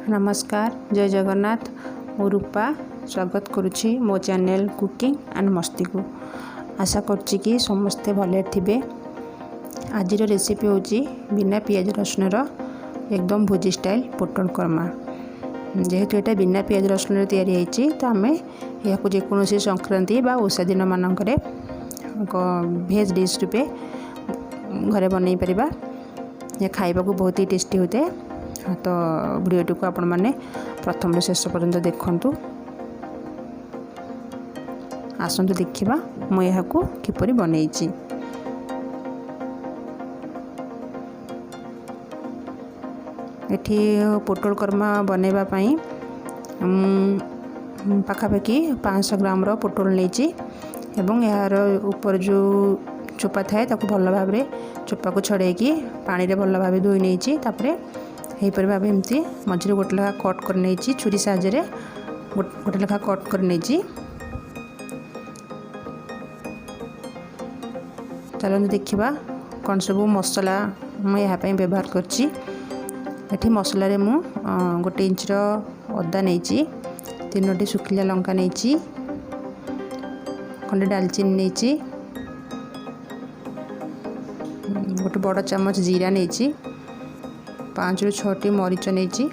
नमस्कार जय जगन्नाथ मो रूपा स्वागत करुच्ची मो चैनल कुकिंग एंड मस्ती को। आशा करुच्ची कि समस्ते भले थे। आज रेसिपी हूँ बिना पियाज रसुण एकदम भोजी स्टाइल पोटल कोरमा। जेहेतु यहाँ बिना पियाज रसुण या तो आम या जेकोसी संक्रांति बा ओषा दिन मानक भेज डिश रूपे घरे बनई पार। यह खाइबा को बहुत ही टेस्टी होते। तो वीडियो को आपण मैंने प्रथम शेष पर्यंत देखु। आसतु देखा मुझे किपरि बनई। एठी पोटल कोरमा बनैबा पई पाखापाखि 500 ग्राम पोटल नहीं एवं यार ऊपर जो चोपा थाए ताको भल भाव चोपा को छड़ेकी पानी रे भल भाव धोई नहीं। यहीपर भाव एमती मझे गोटे लेखा कट कर नहीं छुरी साहाय्य गोटे लेखा कट कर नहीं। चलते देखा कौन सब मसला मुझे व्यवहार कर। मसला रे मु गोटे इंच अदा नहीं, 3टी सुखिला लंका नहीं, खंडे डालचीनी नहीं, गोटे बड़ चामच जीरा नहीं, 5 ରୁ 6टी मरीच नहीं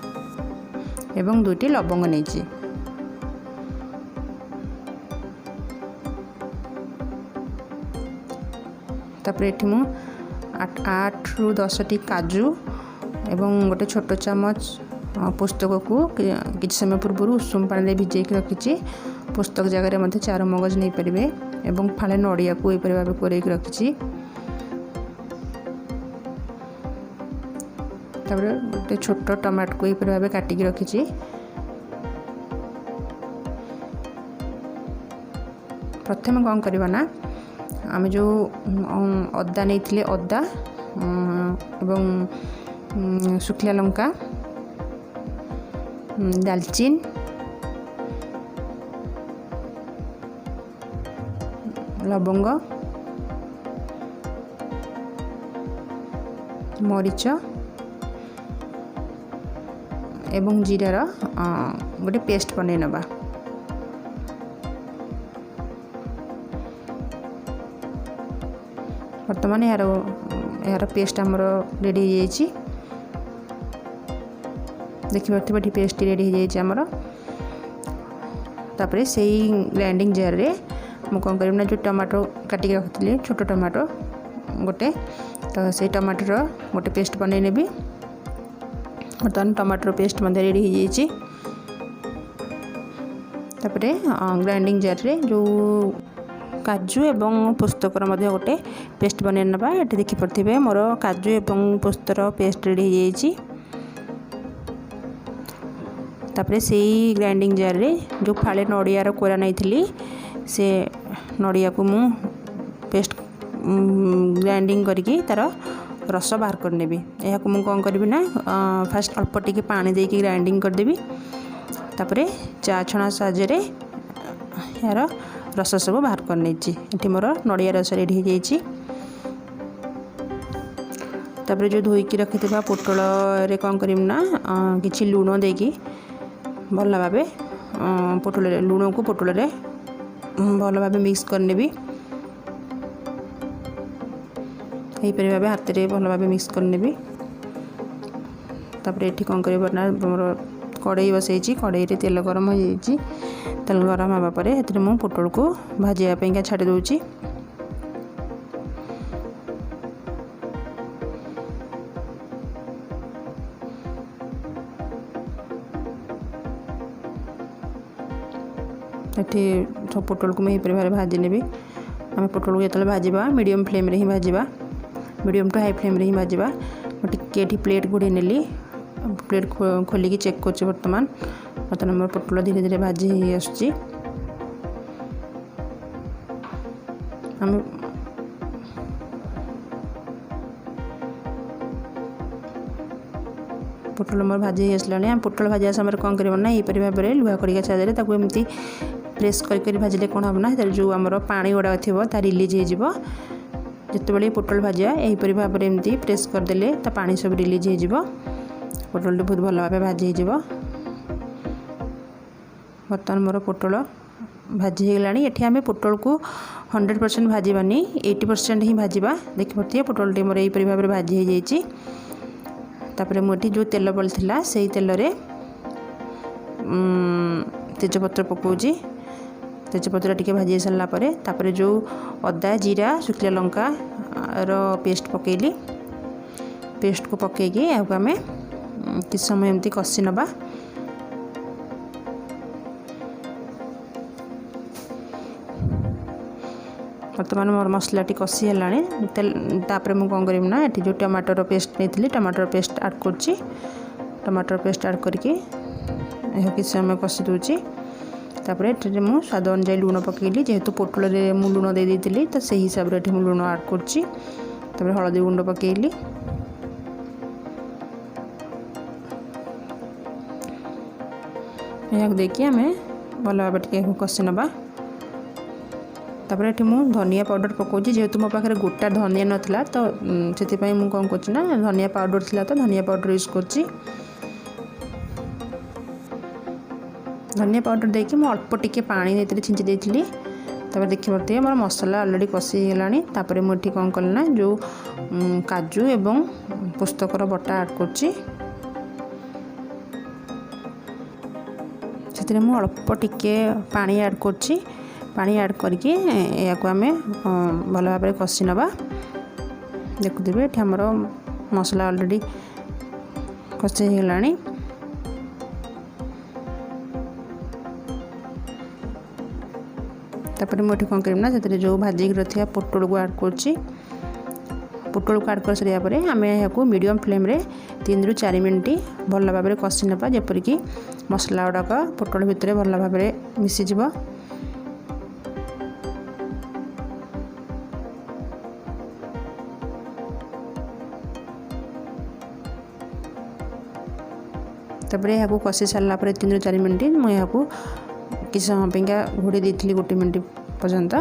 एवं 2टी लवंग नहीं। तापर एठी मु 8 ରୁ 10टी काजू एवं गोटे छोट चामच पुस्तक को किसी समय पूर्व उषुम पानी भिजे रखी। पुस्तक जगह 4 मगज नहीं पारे एवं फाले नड़िया को यहीपर भाव कोरेक रखी। गोटे छोट टमाटो को यहीपर भाव काटिक रखी। प्रथम कौन करवा ना आम जो अदा नहीं अदा एवं सुखिला लंका दालचीन लवंग मरीच एवं जीरार गोटे पेस्ट बन नवा। बर्तमान यार पेस्ट आमर रेडी हो जाए। देखिए पेस्ट रेडी हो जाए। तापर से ग्राइंडिंग जार रे मु कौन करना जो टमाटो काटिक रखी छोट टमाटो गोटे तो से टमाटर गोटे पेस्ट बन नेबी। बर्तमान टमाटर पेस्ट रेडी हो जाए। तापर ग्राइंडिंग जार रे जो काजू एवं पुस्तकर गोटे पेस्ट बन नवा। ये देखिपे मोर काजू एवं पुस्तर पेस्ट रेडी हो जाए। तापर से ग्राइंडिंग जार रे जो फाले नड़ियार कोरा नहीं थी से नड़िया को मु पेस्ट ग्राइंडिंग करके तार रस बाहर करनेबी। यह मुझे कौन करी ना फास्ट अल्प टिके पानी देके ग्राइंडिंग करदेवी। तापर चा छणा साहाय्य यार रस सब बाहर कर नहीं। मोर नड़िया रस रेडी हो जाए। तापर जो धोईकी रखि पोटल रे कौन करना किसी लुण देकी भल भाव पोटल लुण को पोटल रे भल भाव मिक्स करनेबी। यहीपर भाव हाथ में भल भाव मिक्स करनेबी। तापर ये कौन करना मोर कड़ई बसई कड़ई रे तेल गरम हो जाए। तेल गरम होगा पर मुझे पोटल को भाजापी छाड़ी दूची। ये सब पोटल को मैं यहीपर भाव भाजी नेबी। आम पोटल को जो भाजवा मीडियम फ्लेम रे ही भाजवा, मीडियम टू हाई फ्लेम रे ही भाजवा। टिके प्लेट घोड़े नेली। प्लेट खोलिकी चेक कर बर्तमान मोर पोटल धीरे धीरे भाजी आसुची। आम पोटल मोर भाजी आसला। पोटल भाजा समय कौन करना यहीपर भाव लुहा खड़िका साहाय्य एमती प्रेस कर भाजिले कौन हम ना जो आमर पानी गुड़ा थी रिलीज हो। जिते पोटल भाजा यहीपर भाव एमती प्रेस करदे पानी सब रिलीज हो। पोटलटी बहुत भल भाव भाजी हो। बर्तमान मोर पोटल भाजी हो गलानी। एठी आमे पोटल को 100% भाजबानी 80% ही भाजवा। देखिए पोटलटी मोर यहीपरि भाव भाजी हो जाइए। तापर मुझे जो तेल बलता से तेल रे तेजपत्र पकाउची। तेजपत्र टिके भाजी सारा पर जो अदा जीरा शुखिला लंका रो पेस्ट पकेली। पेस्ट को पकईकि आम कि समय एमती कषि नवा। बर्तमान मोर मसला टी कषि है। मुझे कौन करना ये जो टमाटर पेस्ट नहीं टमाटर पेस्ट ऐड करची। टमाटर पेस्ट ऐड करके कि समय कषि दूची। तापर ये मुझे स्वाद अनुजाई लुण पकेली। जेहेतु पोटल रे मु लुण दे देती तो से हिसाब से मुझे लुण ऐड करची। तापर हलदी गुंड पकेली। यह देखिए आम भल भाव टे कषि नवा। तापर ये मुझे धनिया पाउडर पकाउची। जेहेतु मो पाखे गोटा धनिया नाला तो से मुझे कौन कर धनिया पाउडर थी तो धनिया पाउडर यूज करची। धनिया पाउडर देकी मुझे अल्प टिके पानी नहीं छिंची देती। तापर देखिए पारे मोर मसला ऑलरेडी कषि गलानी। तापर मुझे कौन कलना जो काजू एवं पुस्तकर बटा ऐड करची। से मुझे अल्प टिके पानी ऐड करची। पानी ऐड करके या आम भल भाव कषि नवा। देखुए ये आमर मसला ऑलरेडी कषि गलानी। तापर मुझे कौन करना से जो भाजिक रखा पोटल को ऐड करची। पोटल को ऐड कर सारा पर आम यहाँ मीडियम फ्लेम रे 3 ରୁ 4 मिनट भल भाव कषि नवा। जेपरिक मसला गुड़ाक पोटल भितर भल भाव मिसीज। तापर यहाँ कषि सारा 3 ରୁ 4 मिनट मुझे यहाँ किसी समय घोड़ी देती 1 मिनट पर्यंत।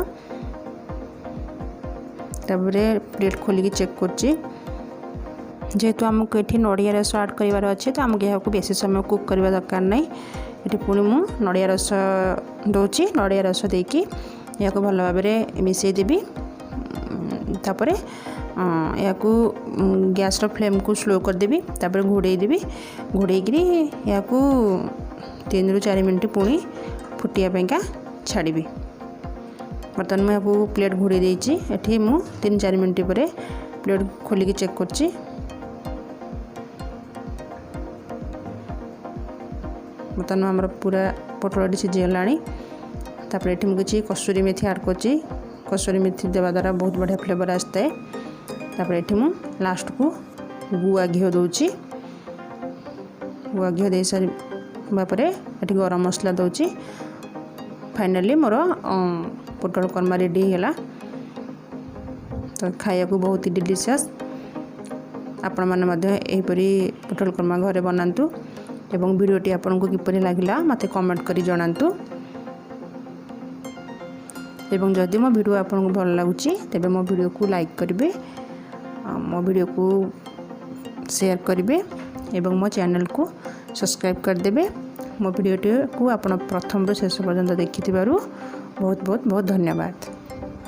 तापर प्लेट खोलिकी चेक करची। जेहेतु आमको ये नड़िया रस ऐड कर अच्छे तो आमको यहाँ बेसी समय कुक करने दरकार नहीं। ये पुणी मु नड़िया रस दूची। नड़िया रस देकी यहाँ भल भाव मिसईदेवी। तापर या गैस फ्लेम को स्लो करदेवी। तापर घोड़ेदेवी। घोड़ेक या 3 ରୁ 4 मिनट पुणी फुटिया छाड़ी। बर्तमान मुझे यहाँ प्लेट घोड़े देती। ये मुझे 3-4 मिनट पर प्लेट खोलिकी चेक करची। बर्तमान आमर पूरा पोटल सीझीगला। तापर ये मुझे किसी कसूरी मेथी ऐड करची। कसूरी मेथी देवा द्वारा बहुत बढ़िया फ्लेवर आसता है। तापर ये मुझे लास्ट को गुआ घी दूची। गुआ घी दे सारा पर ये गरम मसला दूची। फाइनली मोर पोटल कोरमा रेडी है। तो खाया को बहुत ही डिलीशियस। आपण मैंने यहीपरी पोटल कोरमा घरे बनातु। एवं वीडियोटी आपन को किपरि लागिला मते कमेंट करी जणांतु। एवं जदि मो वीडियो आपन को भल लागुची तेबे मो वीडियो को लाइक करिवे। मो वीडियो को शेयर करिवे एवं मो चैनल को सब्सक्राइब कर देबे। मो वीडियोटी को आपण प्रथम रो शेष पर्यंत देखिथिबारु बहुत बहुत बहुत धन्यवाद।